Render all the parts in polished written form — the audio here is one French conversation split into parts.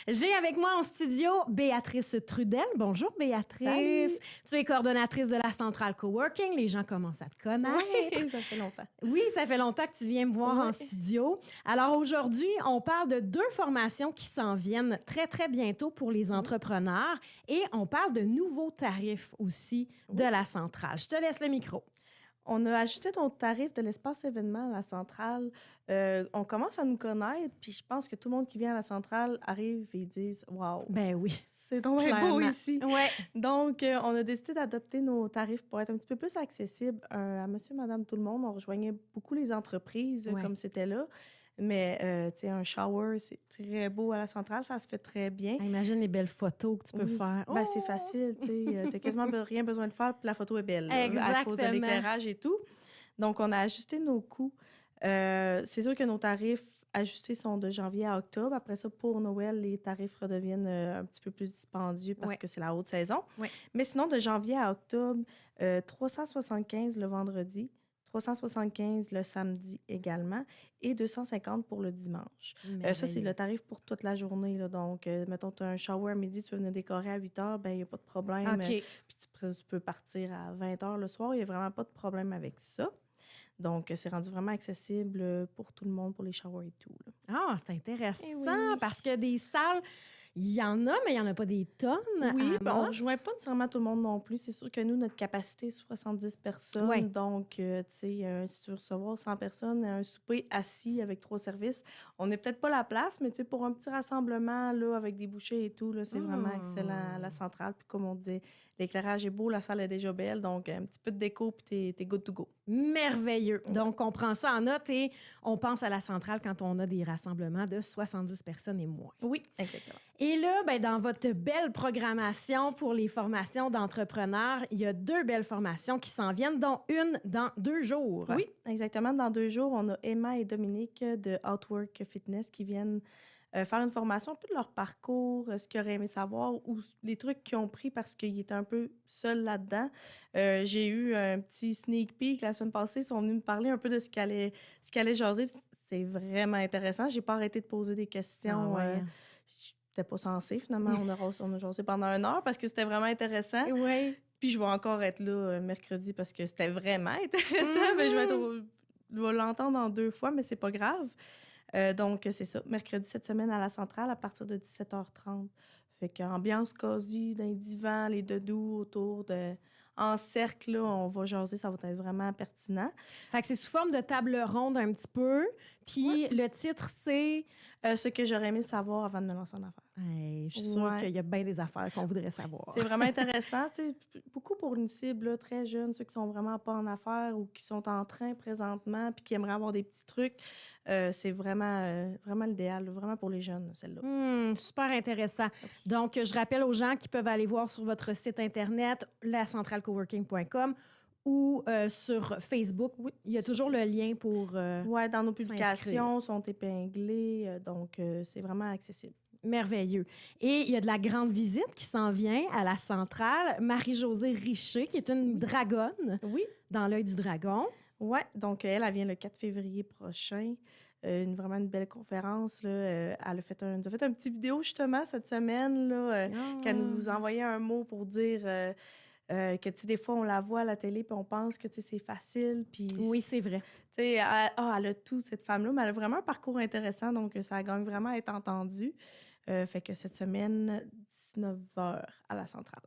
J'ai avec moi en studio Béatrice Trudel. Bonjour Béatrice. Salut. Tu es coordonnatrice de la Centrale Coworking. Les gens commencent à te connaître. Oui, ça fait longtemps. Oui, ça fait longtemps que tu viens me voir en studio. Alors aujourd'hui, on parle de 2 formations qui s'en viennent très, très bientôt pour les entrepreneurs et on parle de nouveaux tarifs aussi de la Centrale. Je te laisse le micro. On a ajusté nos tarifs de l'espace événement à la centrale. On commence à nous connaître, puis je pense que tout le monde qui vient à la centrale arrive et ils disent « Wow, Ben oui. c'est donc bien beau ici! Ouais. » Donc, on a décidé d'adopter nos tarifs pour être un petit peu plus accessibles à monsieur, madame, tout le monde. On rejoignait beaucoup les entreprises comme c'était là. Mais, tu sais, un shower, c'est très beau à la centrale, ça se fait très bien. Imagine les belles photos que tu peux faire. Ben, c'est facile, tu sais. T'as quasiment rien besoin de faire, puis la photo est belle. Là, Exactement. à cause de l'éclairage et tout. Donc, on a ajusté nos coûts. C'est sûr que nos tarifs ajustés sont de janvier à octobre. Après ça, pour Noël, les tarifs redeviennent un petit peu plus dispendieux parce que c'est la haute saison. Oui. Mais sinon, de janvier à octobre, 375 le vendredi, 375 le samedi également et 250 pour le dimanche. Ça, c'est le tarif pour toute la journée. Là. Donc, mettons, tu as un shower à midi, tu veux venir décorer à 8 heures, bien, il n'y a pas de problème. OK. Puis tu peux partir à 20 heures le soir, il n'y a vraiment pas de problème avec ça. Donc, c'est rendu vraiment accessible pour tout le monde, pour les showers et tout. Là. Ah, c'est intéressant oui. parce que des salles, il y en a, mais il n'y en a pas des tonnes. Oui, à on ne Amos. rejoint pas nécessairement tout le monde non plus. C'est sûr que nous, notre capacité est 70 personnes. Ouais. Donc, tu sais, si tu veux recevoir 100 personnes, un souper assis avec 3 services, on n'est peut-être pas la place, mais tu sais, pour un petit rassemblement là, avec des bouchées et tout, là, c'est vraiment excellent à la centrale. Puis comme on dit, l'éclairage est beau, la salle est déjà belle. Donc, un petit peu de déco, puis t'es good to go. Merveilleux. Donc, on prend ça en note et on pense à la centrale quand on a des rassemblements de 70 personnes et moins. Oui, exactement. Et là, ben, dans votre belle programmation pour les formations d'entrepreneurs, il y a 2 belles formations qui s'en viennent, dont une dans 2 jours. Oui, exactement. Dans 2 jours, on a Emma et Dominique de Outwork Fitness qui viennent faire une formation, un peu de leur parcours, ce qu'ils auraient aimé savoir ou les trucs qu'ils ont pris parce qu'ils étaient un peu seuls là-dedans. J'ai eu un petit sneak peek la semaine passée. Ils sont venus me parler un peu de ce qu'allait jaser. C'est vraiment intéressant. J'ai pas arrêté de poser des questions. J'étais pas censée, finalement. On a jasé pendant 1 heure parce que c'était vraiment intéressant. Oui. Puis je vais encore être là mercredi parce que c'était vraiment intéressant. Mais je vais l'entendre en 2 fois, mais c'est pas grave. Donc, c'est ça. Mercredi cette semaine à la centrale à partir de 17h30. Fait qu'ambiance cosy, d'un divan, les doudous autour en cercle, là, on va jaser, ça va être vraiment pertinent. Fait que c'est sous forme de table ronde un petit peu. Puis le titre, c'est... Ce que j'aurais aimé savoir avant de me lancer en affaires. Hey, je suis sûre qu'il y a bien des affaires qu'on voudrait savoir. C'est vraiment intéressant. Beaucoup pour une cible là, très jeune, ceux qui sont vraiment pas en affaires ou qui sont en train présentement puis qui aimeraient avoir des petits trucs. C'est vraiment, vraiment l'idéal, vraiment pour les jeunes, celle-là. Super intéressant. Donc, je rappelle aux gens qui peuvent aller voir sur votre site Internet, lacentralecoworking.com ou sur Facebook. Oui, il y a toujours le lien pour Oui, dans nos publications, sont épinglés. Donc, c'est vraiment accessible. Merveilleux. Et il y a de la grande visite qui s'en vient à la centrale. Marie-Josée Richer, qui est une dragonne dans l'œil du dragon. Oui, donc elle vient le 4 février prochain. Vraiment une belle conférence. Là. Elle a fait un petit vidéo justement cette semaine là, qu'elle nous envoyait un mot pour dire que tu sais, des fois on la voit à la télé puis on pense que tu sais, c'est facile. Puis, oui, c'est vrai. Tu sais, elle a tout, cette femme-là, mais elle a vraiment un parcours intéressant, donc ça gagne vraiment à être entendu. Fait que cette semaine, 19h à la centrale.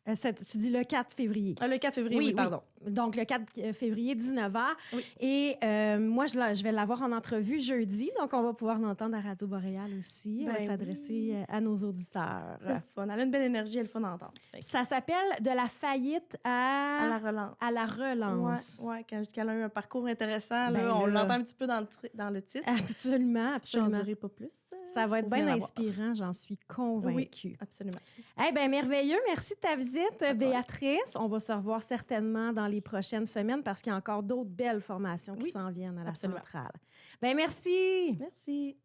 Tu dis le 4 février. Le 4 février, oui, pardon. Donc, le 4 février, 19h. Oui. Et moi, je vais l'avoir en entrevue jeudi, donc on va pouvoir l'entendre à Radio Boréal aussi. Elle va s'adresser à nos auditeurs. C'est fun. Elle a une belle énergie, elle est fun d'entendre. Ça s'appelle « De la faillite à la relance ». À la relance. Oui, quand je dis qu'elle a eu un parcours intéressant, là, on l'entend un petit peu dans le titre. Absolument, absolument. J'en dirai pas plus. Ça va être bien inspirant, j'en suis convaincue. Oui, absolument. Eh bien, merveilleux. Merci de ta visite, Béatrice. On va se revoir certainement dans les prochaines semaines parce qu'il y a encore d'autres belles formations qui s'en viennent à la centrale. Bien, merci. Merci.